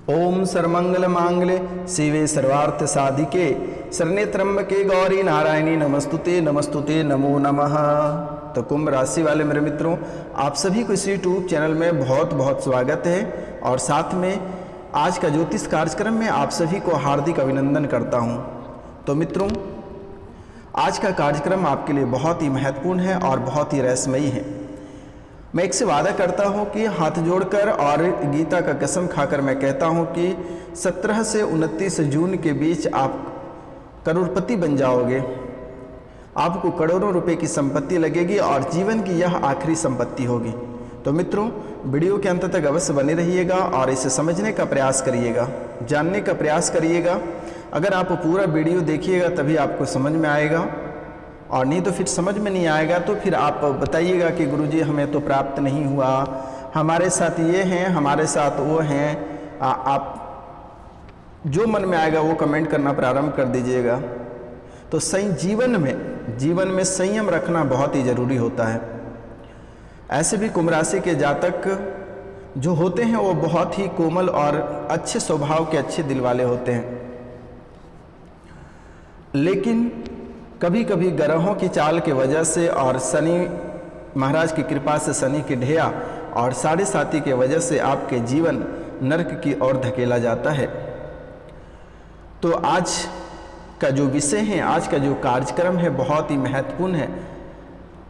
ओम सर्वमंगल मांगल्ये शिवे सर्वार्थ साधिके शरण्ये त्र्यंबके गौरी नारायणी नमस्तुते नमस्तुते नमो नमः। तो कुंभ राशि वाले मेरे मित्रों, आप सभी को इस यूट्यूब चैनल में बहुत बहुत स्वागत है और साथ में आज का ज्योतिष कार्यक्रम में आप सभी को हार्दिक अभिनंदन करता हूं। तो मित्रों, आज का कार्यक्रम आपके लिए बहुत ही महत्वपूर्ण है और बहुत ही रहस्यमयी है। मैं एक से वादा करता हूं कि हाथ जोड़कर और गीता का कसम खाकर मैं कहता हूं कि 17 से 29 जून के बीच आप करोड़पति बन जाओगे। आपको करोड़ों रुपए की संपत्ति लगेगी और जीवन की यह आखिरी संपत्ति होगी। तो मित्रों, वीडियो के अंत तक अवश्य बने रहिएगा और इसे समझने का प्रयास करिएगा, जानने का प्रयास करिएगा। अगर आप पूरा वीडियो देखिएगा तभी आपको समझ में आएगा, और नहीं तो फिर समझ में नहीं आएगा तो फिर आप बताइएगा कि गुरुजी हमें तो प्राप्त नहीं हुआ, हमारे साथ ये हैं, हमारे साथ वो हैं। आप जो मन में आएगा वो कमेंट करना प्रारंभ कर दीजिएगा। तो सही जीवन में संयम रखना बहुत ही ज़रूरी होता है। ऐसे भी कुंभ राशि के जातक जो होते हैं वो बहुत ही कोमल और अच्छे स्वभाव के, अच्छे दिल वाले होते हैं, लेकिन कभी कभी ग्रहों की चाल की वजह से और शनि महाराज की कृपा से, शनि की ढैया और साढ़े साती की वजह से आपके जीवन नरक की ओर धकेला जाता है। तो आज का जो विषय है, आज का जो कार्यक्रम है बहुत ही महत्वपूर्ण है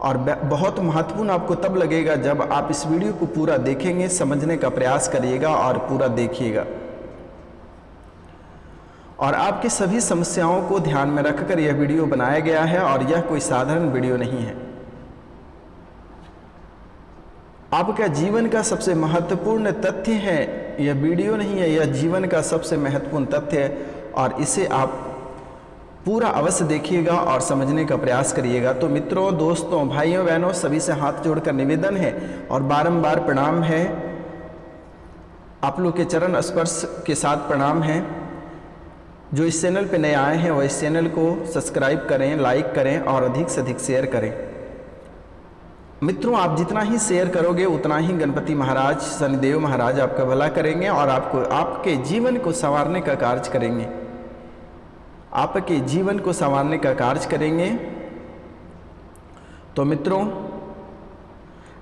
और बहुत महत्वपूर्ण आपको तब लगेगा जब आप इस वीडियो को पूरा देखेंगे, समझने का प्रयास करिएगा और पूरा देखिएगा। और आपकी सभी समस्याओं को ध्यान में रखकर यह वीडियो बनाया गया है और यह कोई साधारण वीडियो नहीं है। आपका जीवन का सबसे महत्वपूर्ण तथ्य है, यह वीडियो नहीं है, यह जीवन का सबसे महत्वपूर्ण तथ्य है और इसे आप पूरा अवश्य देखिएगा और समझने का प्रयास करिएगा। तो मित्रों, दोस्तों, भाइयों बहनों, सभी से हाथ जोड़कर निवेदन है और बारंबार प्रणाम है, आप लोग के चरण स्पर्श के साथ प्रणाम है। जो इस चैनल पे नए आए हैं वो इस चैनल को सब्सक्राइब करें, लाइक करें और अधिक से अधिक शेयर करें। मित्रों, आप जितना ही शेयर करोगे उतना ही गणपति महाराज, शनिदेव महाराज आपका भला करेंगे और आपको आपके जीवन को संवारने का कार्य करेंगे, आपके जीवन को संवारने का कार्य करेंगे। तो मित्रों,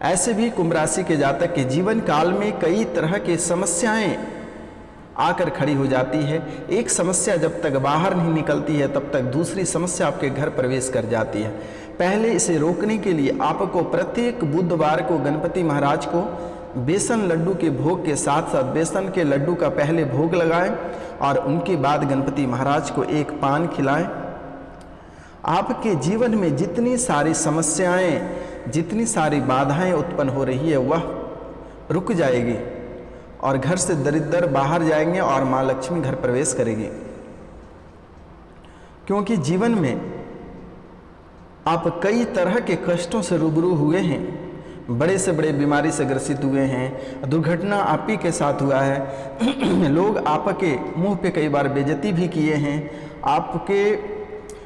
ऐसे भी कुंभ राशि के जातक के जीवन काल में कई तरह की समस्याएं आकर खड़ी हो जाती है। एक समस्या जब तक बाहर नहीं निकलती है तब तक दूसरी समस्या आपके घर प्रवेश कर जाती है। पहले इसे रोकने के लिए आपको प्रत्येक बुधवार को गणपति महाराज को बेसन लड्डू के भोग के साथ साथ बेसन के लड्डू का पहले भोग लगाएं और उनके बाद गणपति महाराज को एक पान खिलाएं। आपके जीवन में जितनी सारी समस्याएं, जितनी सारी बाधाएं उत्पन्न हो रही है वह रुक जाएगी और घर से दरिद्र बाहर जाएंगे और माँ लक्ष्मी घर प्रवेश करेगी। क्योंकि जीवन में आप कई तरह के कष्टों से रूबरू हुए हैं, बड़े से बड़े बीमारी से ग्रसित हुए हैं, दुर्घटना आप ही के साथ हुआ है, लोग आपके मुंह पे कई बार बेइज्जती भी किए हैं, आपके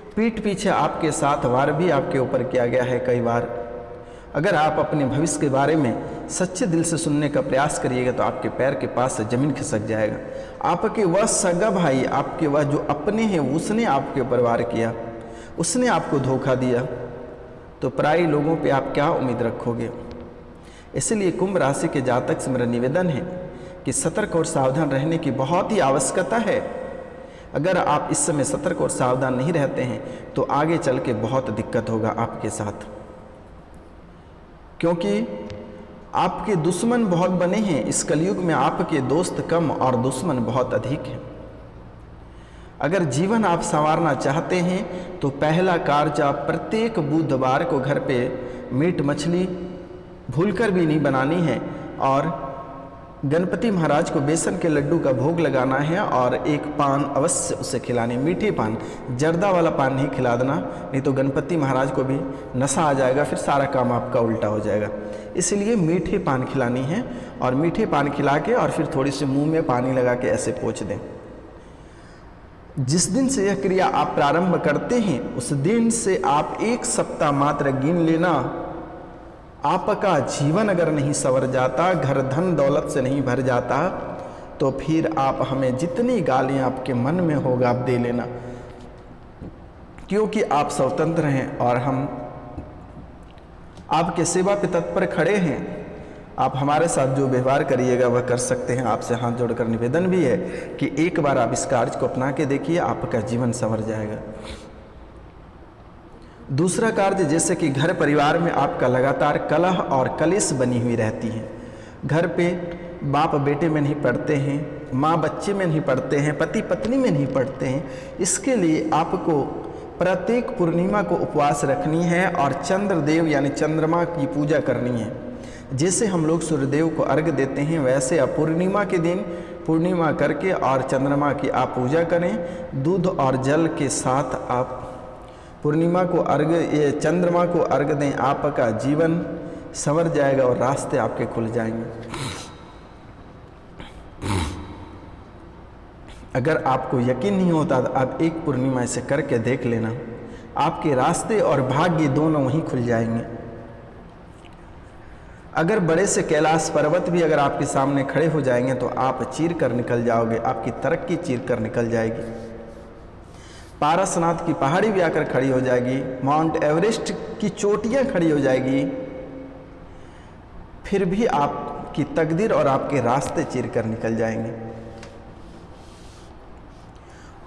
पीठ पीछे आपके साथ वार भी आपके ऊपर किया गया है कई बार। अगर आप अपने भविष्य के बारे में सच्चे दिल से सुनने का प्रयास करिएगा तो आपके पैर के पास से जमीन खिसक जाएगा। आपके वह सगा भाई, आपके वह जो अपने हैं, उसने आपके ऊपर वार किया, उसने आपको धोखा दिया, तो पराई लोगों पे आप क्या उम्मीद रखोगे। इसलिए कुंभ राशि के जातक से मेरा निवेदन है कि सतर्क और सावधान रहने की बहुत ही आवश्यकता है। अगर आप इस समय सतर्क और सावधान नहीं रहते हैं तो आगे चल के बहुत दिक्कत होगा आपके साथ, क्योंकि आपके दुश्मन बहुत बने हैं। इस कलयुग में आपके दोस्त कम और दुश्मन बहुत अधिक हैं। अगर जीवन आप संवारना चाहते हैं तो पहला कार्य आप प्रत्येक बुधवार को घर पे मीट मछली भूलकर भी नहीं बनानी है और गणपति महाराज को बेसन के लड्डू का भोग लगाना है और एक पान अवश्य उसे खिलानी, मीठे पान, जर्दा वाला पान नहीं खिला देना, नहीं तो गणपति महाराज को भी नशा आ जाएगा, फिर सारा काम आपका उल्टा हो जाएगा। इसलिए मीठे पान खिलानी है और मीठे पान खिला के और फिर थोड़ी सी मुंह में पानी लगा के ऐसे पोंछ दें। जिस दिन से यह क्रिया आप प्रारंभ करते हैं उस दिन से आप एक सप्ताह मात्र गिन लेना, आपका जीवन अगर नहीं संवर जाता, घर धन दौलत से नहीं भर जाता, तो फिर आप हमें जितनी गालियाँ आपके मन में होगा आप दे लेना, क्योंकि आप स्वतंत्र हैं और हम आपके सेवा पे तत्पर खड़े हैं। आप हमारे साथ जो व्यवहार करिएगा वह कर सकते हैं। आपसे हाथ जोड़कर निवेदन भी है कि एक बार आप इस कार्य को अपना के देखिए, आपका जीवन संवर जाएगा। दूसरा कार्य, जैसे कि घर परिवार में आपका लगातार कलह और कलेश बनी हुई रहती है। घर पे बाप बेटे में नहीं पढ़ते हैं, माँ बच्चे में नहीं पढ़ते हैं, पति पत्नी में नहीं पढ़ते हैं। इसके लिए आपको प्रत्येक पूर्णिमा को उपवास रखनी है और चंद्रदेव यानी चंद्रमा की पूजा करनी है। जैसे हम लोग सूर्यदेव को अर्घ देते हैं, वैसे आप पूर्णिमा के दिन पूर्णिमा करके और चंद्रमा की आप पूजा करें। दूध और जल के साथ आप पूर्णिमा को अर्घ, ये चंद्रमा को अर्घ दें। आपका जीवन संवर जाएगा और रास्ते आपके खुल जाएंगे। अगर आपको यकीन नहीं होता तो आप एक पूर्णिमा ऐसे करके देख लेना, आपके रास्ते और भाग्य दोनों वहीं खुल जाएंगे। अगर बड़े से कैलाश पर्वत भी अगर आपके सामने खड़े हो जाएंगे तो आप चीर कर निकल जाओगे, आपकी तरक्की चीर कर निकल जाएगी। पारसनाथ की पहाड़ी भी आकर खड़ी हो जाएगी, माउंट एवरेस्ट की चोटियां खड़ी हो जाएगी, फिर भी आपकी तकदीर और आपके रास्ते चीर कर निकल जाएंगे।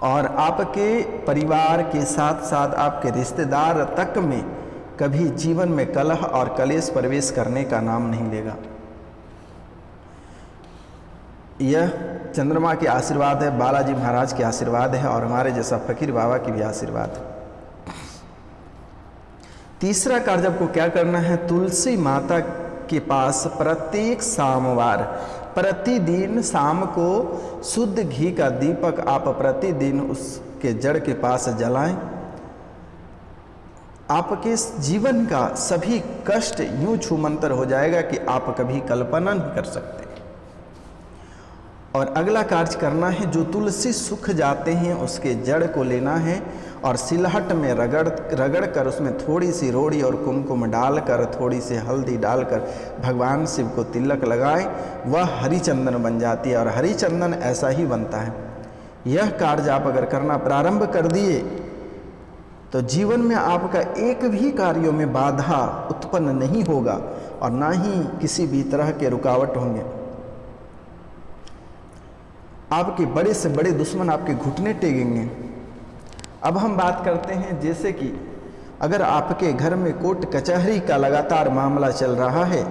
और आपके परिवार के साथ साथ आपके रिश्तेदार तक में कभी जीवन में कलह और कलेश प्रवेश करने का नाम नहीं लेगा। यह चंद्रमा के आशीर्वाद है, बालाजी महाराज के आशीर्वाद है और हमारे जैसा फकीर बाबा की भी आशीर्वाद है। तीसरा कार्य आपको क्या करना है, तुलसी माता के पास प्रत्येक सोमवार प्रतिदिन शाम को शुद्ध घी का दीपक आप प्रतिदिन उसके जड़ के पास जलाएं। आपके जीवन का सभी कष्ट यूं छूमंतर हो जाएगा कि आप कभी कल्पना नहीं कर सकते। और अगला कार्य करना है, जो तुलसी सूख जाते हैं उसके जड़ को लेना है और सिलहट में रगड़ कर उसमें थोड़ी सी रोड़ी और कुमकुम डालकर, थोड़ी सी हल्दी डालकर भगवान शिव को तिलक लगाएं। वह हरिचंदन बन जाती है और हरिचंदन ऐसा ही बनता है। यह कार्य आप अगर करना प्रारंभ कर दिए तो जीवन में आपका एक भी कार्यों में बाधा उत्पन्न नहीं होगा और ना ही किसी भी तरह के रुकावट होंगे। आपके बड़े से बड़े दुश्मन आपके घुटने टेकेंगे। अब हम बात करते हैं, जैसे कि अगर आपके घर में कोर्ट कचहरी का लगातार मामला चल रहा है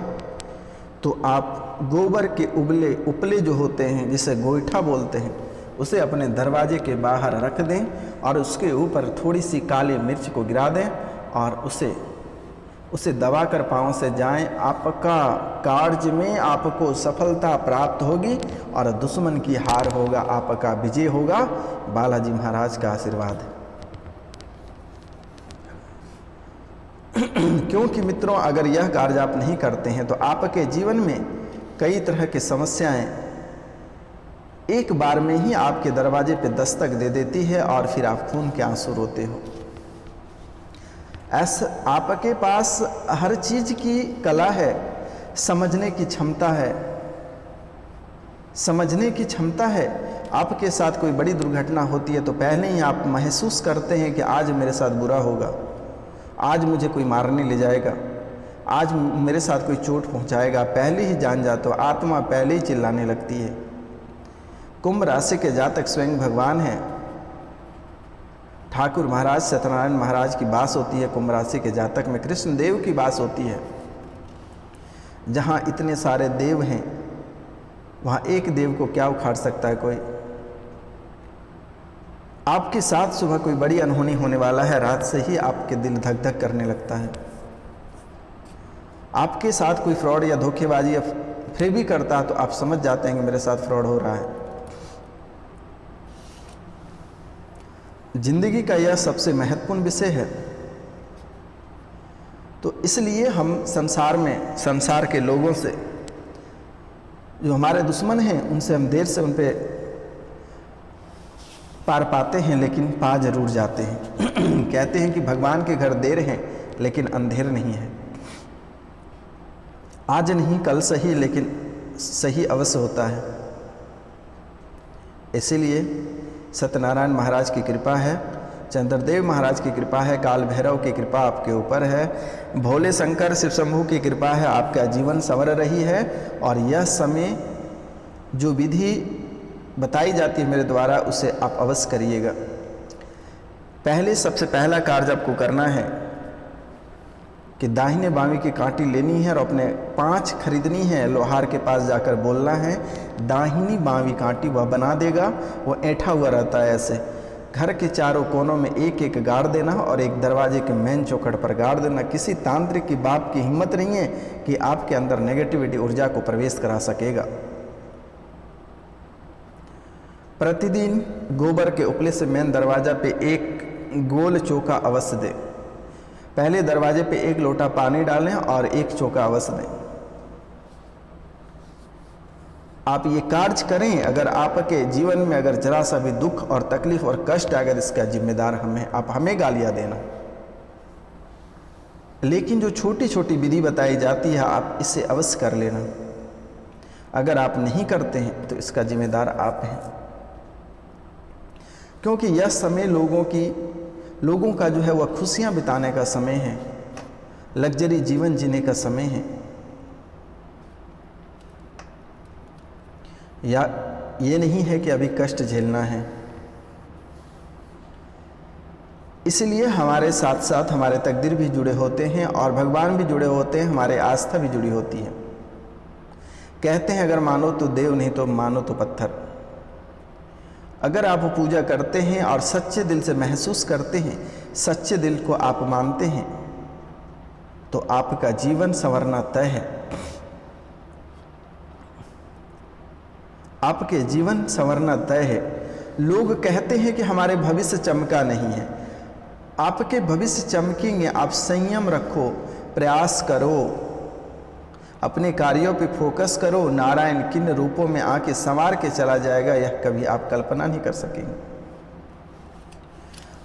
तो आप गोबर के उपले जो होते हैं, जिसे गोईठा बोलते हैं, उसे अपने दरवाजे के बाहर रख दें और उसके ऊपर थोड़ी सी काली मिर्च को गिरा दें और उसे दबाकर पाँव से जाएं। आपका कार्य में आपको सफलता प्राप्त होगी और दुश्मन की हार होगा, आपका विजय होगा। बालाजी महाराज का आशीर्वाद है। क्योंकि मित्रों, अगर यह कार्य आप नहीं करते हैं तो आपके जीवन में कई तरह की समस्याएं एक बार में ही आपके दरवाजे पे दस्तक दे देती है और फिर आप खून के आंसू रोते हो। ऐसा आपके पास हर चीज की कला है, समझने की क्षमता है, समझने की क्षमता है। आपके साथ कोई बड़ी दुर्घटना होती है तो पहले ही आप महसूस करते हैं कि आज मेरे साथ बुरा होगा, आज मुझे कोई मारने ले जाएगा, आज मेरे साथ कोई चोट पहुंचाएगा। पहले ही जान जाते हो, आत्मा पहले ही चिल्लाने लगती है। कुंभ राशि के जातक स्वयं भगवान हैं। ठाकुर महाराज सत्यनारायण महाराज की बास होती है कुंभ राशि के जातक में, कृष्ण देव की बास होती है। जहाँ इतने सारे देव हैं वहाँ एक देव को क्या उखाड़ सकता है कोई। आपके साथ सुबह कोई बड़ी अनहोनी होने वाला है, रात से ही आपके दिल धक धक करने लगता है। आपके साथ कोई फ्रॉड या धोखेबाजी या फिर भी करता है तो आप समझ जाते हैं कि मेरे साथ फ्रॉड हो रहा है। जिंदगी का यह सबसे महत्वपूर्ण विषय है। तो इसलिए हम संसार के लोगों से, जो हमारे दुश्मन हैं, उनसे हम देर से उन पे पार पाते हैं, लेकिन पा जरूर जाते हैं। कहते हैं कि भगवान के घर देर है लेकिन अंधेर नहीं है। आज नहीं कल सही, लेकिन सही अवश्य होता है। इसीलिए सत्यनारायण महाराज की कृपा है, चंद्रदेव महाराज की कृपा है, काल भैरव की कृपा आपके ऊपर है, भोले शंकर शिव शंभू की कृपा है, आपका जीवन संवर रही है। और यह समय जो विधि बताई जाती है मेरे द्वारा उसे आप अवश्य करिएगा। पहले सबसे पहला कार्य आपको करना है कि दाहिने बावी की कांटी लेनी है और अपने 5 खरीदनी है, लोहार के पास जाकर बोलना है दाहिनी बावी कांटी वह बना देगा। वो ऐंठा हुआ रहता है ऐसे, घर के चारों कोनों में एक एक गाड़ देना और एक दरवाजे के मेन चौखट पर गाड़ देना। किसी तांत्रिक की बाप की हिम्मत नहीं है कि आपके अंदर नेगेटिविटी ऊर्जा को प्रवेश करा सकेगा। प्रतिदिन गोबर के उपले से मेन दरवाजा पे एक गोल चौका अवश्य दें। पहले दरवाजे पे 1 लोटा पानी डालें और 1 चौका अवश्य दें। आप ये कार्य करें। अगर आपके जीवन में अगर जरा सा भी दुख और तकलीफ और कष्ट अगर इसका जिम्मेदार हमें, आप हमें गालियां देना, लेकिन जो छोटी छोटी विधि बताई जाती है आप इसे अवश्य कर लेना। अगर आप नहीं करते हैं तो इसका जिम्मेदार आप हैं, क्योंकि यह समय लोगों का जो है वह खुशियां बिताने का समय है, लग्जरी जीवन जीने का समय है। या ये नहीं है कि अभी कष्ट झेलना है। इसलिए हमारे साथ साथ हमारे तकदीर भी जुड़े होते हैं और भगवान भी जुड़े होते हैं, हमारे आस्था भी जुड़ी होती है। कहते हैं अगर मानो तो देव, नहीं तो मानो तो पत्थर। अगर आप पूजा करते हैं और सच्चे दिल से महसूस करते हैं, सच्चे दिल को आप मानते हैं, तो आपका जीवन संवरना तय है। आपके जीवन संवरना तय है। लोग कहते हैं कि हमारे भविष्य चमका नहीं है। आपके भविष्य चमकेंगे। आप संयम रखो, प्रयास करो, अपने कार्यों पे फोकस करो। नारायण किन रूपों में आके संवार के चला जाएगा यह कभी आप कल्पना नहीं कर सकेंगे।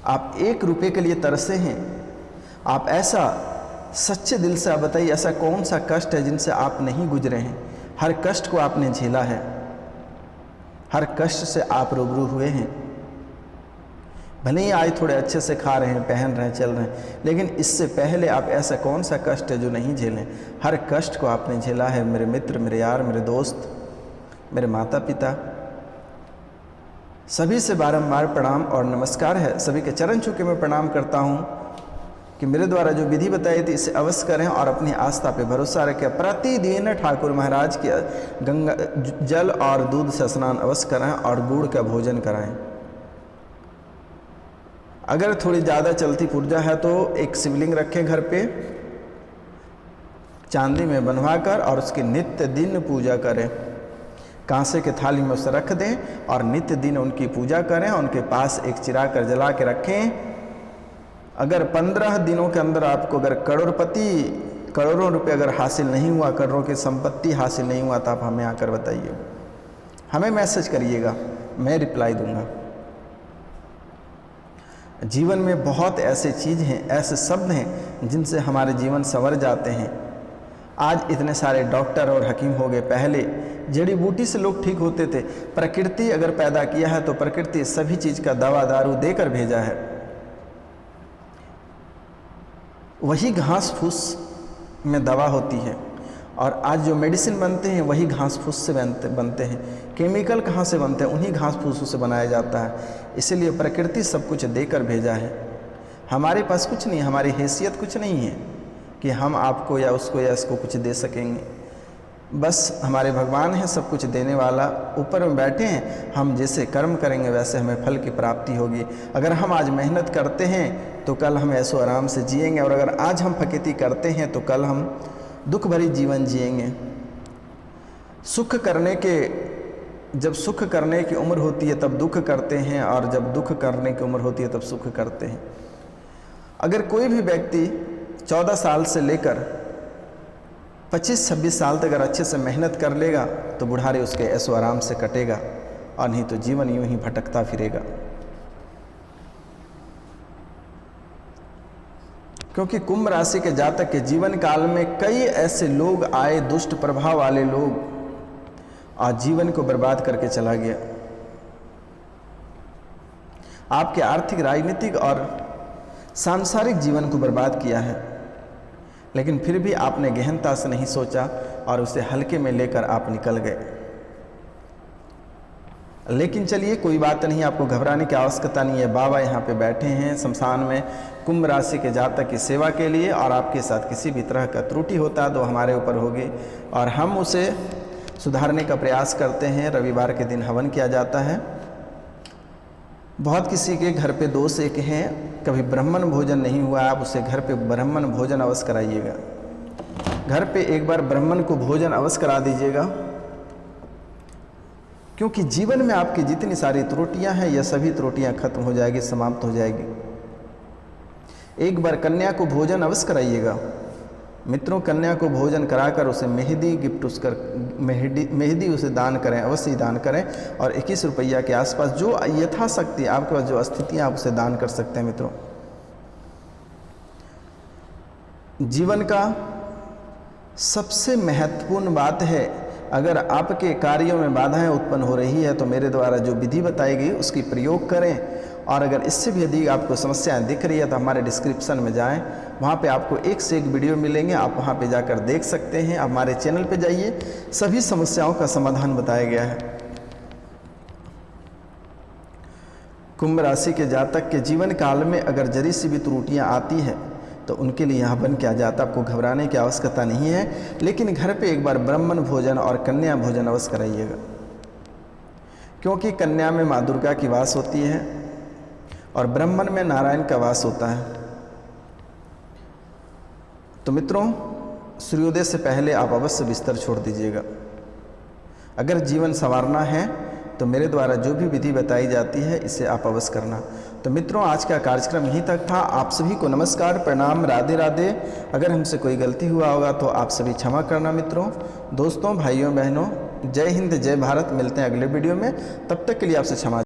आप 1 रुपये के लिए तरसे हैं। आप ऐसा सच्चे दिल से आप बताइए, ऐसा कौन सा कष्ट है जिनसे आप नहीं गुजरे हैं? हर कष्ट को आपने झेला है, हर कष्ट से आप रूबरू हुए हैं। भले ही आज थोड़े अच्छे से खा रहे हैं, पहन रहे हैं, चल रहे हैं, लेकिन इससे पहले आप ऐसा कौन सा कष्ट है जो नहीं झेलें? हर कष्ट को आपने झेला है। मेरे मित्र, मेरे यार, मेरे दोस्त, मेरे माता पिता, सभी से बारंबार प्रणाम और नमस्कार है। सभी के चरण छू के मैं प्रणाम करता हूँ कि मेरे द्वारा जो विधि बताई थी इसे अवश्य करें और अपनी आस्था पे भरोसा रखें। प्रतिदिन ठाकुर महाराज के गंगा जल और दूध से स्नान अवश्य कराएं और गुड़ का भोजन कराएं। अगर थोड़ी ज़्यादा चलती पुर्जा है तो एक शिवलिंग रखें घर पे, चांदी में बनवाकर, और उसकी नित्य दिन पूजा करें। कांसे के थाली में उसे रख दें और नित्य दिन उनकी पूजा करें। उनके पास एक चिराग कर जला के रखें। अगर 15 दिनों के अंदर आपको अगर करोड़ों रुपए अगर हासिल नहीं हुआ, करोड़ों की संपत्ति हासिल नहीं हुआ, तो आप हमें आकर बताइए, हमें मैसेज करिएगा, मैं रिप्लाई दूंगा। जीवन में बहुत ऐसे चीज़ हैं, ऐसे शब्द हैं जिनसे हमारे जीवन संवर जाते हैं। आज इतने सारे डॉक्टर और हकीम हो गए। पहले जड़ी बूटी से लोग ठीक होते थे। प्रकृति अगर पैदा किया है तो प्रकृति सभी चीज़ का दवा दारू देकर भेजा है। वही घास फूस में दवा होती है, और आज जो मेडिसिन बनते हैं वही घास फूस से बनते हैं। केमिकल कहाँ से बनते हैं? उन्हीं घास फूसों से बनाया जाता है। इसीलिए प्रकृति सब कुछ देकर भेजा है। हमारे पास कुछ नहीं, हमारी हैसियत कुछ नहीं है कि हम आपको या उसको या इसको कुछ दे सकेंगे। बस हमारे भगवान हैं सब कुछ देने वाला, ऊपर में बैठे हैं। हम जैसे कर्म करेंगे वैसे हमें फल की प्राप्ति होगी। अगर हम आज मेहनत करते हैं तो कल हम ऐसो आराम से जिएंगे, और अगर आज हम फकीती करते हैं तो कल हम दुख भरी जीवन जिएंगे। जब सुख करने की उम्र होती है तब दुख करते हैं, और जब दुख करने की उम्र होती है तब सुख करते हैं। अगर कोई भी व्यक्ति 14 साल से लेकर 25-26 साल तक अगर अच्छे से मेहनत कर लेगा तो बुढ़ारी उसके ऐसो आराम से कटेगा, और नहीं तो जीवन यूं ही भटकता फिरेगा। क्योंकि कुंभ राशि के जातक के जीवन काल में कई ऐसे लोग आए, दुष्ट प्रभाव वाले लोग, और जीवन को बर्बाद करके चला गया। आपके आर्थिक, राजनीतिक और सांसारिक जीवन को बर्बाद किया है। लेकिन फिर भी आपने गहनता से नहीं सोचा और उसे हल्के में लेकर आप निकल गए। लेकिन चलिए कोई बात नहीं, आपको घबराने की आवश्यकता नहीं है। बाबा यहाँ पे बैठे हैं शमशान में कुंभ राशि के जातक की सेवा के लिए, और आपके साथ किसी भी तरह का त्रुटि होता है तो हमारे ऊपर होगी और हम उसे सुधारने का प्रयास करते हैं। रविवार के दिन हवन किया जाता है। बहुत किसी के घर पे दोष एक हैं, कभी ब्राह्मण भोजन नहीं हुआ, आप उसे घर पे ब्राह्मण भोजन अवश्य कराइएगा। घर पे एक बार ब्राह्मण को भोजन अवश्य करा दीजिएगा, क्योंकि जीवन में आपकी जितनी सारी त्रुटियां हैं यह सभी त्रुटियां खत्म हो जाएगी, समाप्त हो जाएगी। एक बार कन्या को भोजन अवश्य कराइएगा मित्रों। कन्या को भोजन कराकर उसे मेहंदी गिफ्ट उसकर मेहंदी उसे दान करें, अवश्य दान करें। और 21 रुपया के आसपास जो यथाशक्ति आपके पास जो स्थितियाँ आप उसे दान कर सकते हैं मित्रों। जीवन का सबसे महत्वपूर्ण बात है, अगर आपके कार्यों में बाधाएं उत्पन्न हो रही है तो मेरे द्वारा जो विधि बताई गई उसकी प्रयोग करें। और अगर इससे भी अधिक आपको समस्याएं दिख रही है तो हमारे डिस्क्रिप्शन में जाएं, वहाँ पे आपको एक से एक वीडियो मिलेंगे, आप वहाँ पे जाकर देख सकते हैं। आप हमारे चैनल पे जाइए, सभी समस्याओं का समाधान बताया गया है। कुंभ राशि के जातक के जीवन काल में अगर जरी सी भी त्रुटियाँ आती है तो उनके लिए यहाँ हवन किया जाता है। आपको घबराने की आवश्यकता नहीं है, लेकिन घर पे एक बार ब्राह्मण भोजन और कन्या भोजन अवश्य कराइएगा, क्योंकि कन्या में माँ दुर्गा की वास होती है और ब्राह्मण में नारायण का वास होता है। तो मित्रों, सूर्योदय से पहले आप अवश्य बिस्तर छोड़ दीजिएगा। अगर जीवन संवारना है तो मेरे द्वारा जो भी विधि बताई जाती है इसे आप अवश्य करना। तो मित्रों, आज का कार्यक्रम यहीं तक था। आप सभी को नमस्कार, प्रणाम, राधे राधे। अगर हमसे कोई गलती हुआ होगा तो आप सभी क्षमा करना मित्रों। दोस्तों, भाइयों, बहनों, जय हिंद, जय भारत। मिलते हैं अगले वीडियो में, तब तक के लिए आपसे क्षमा।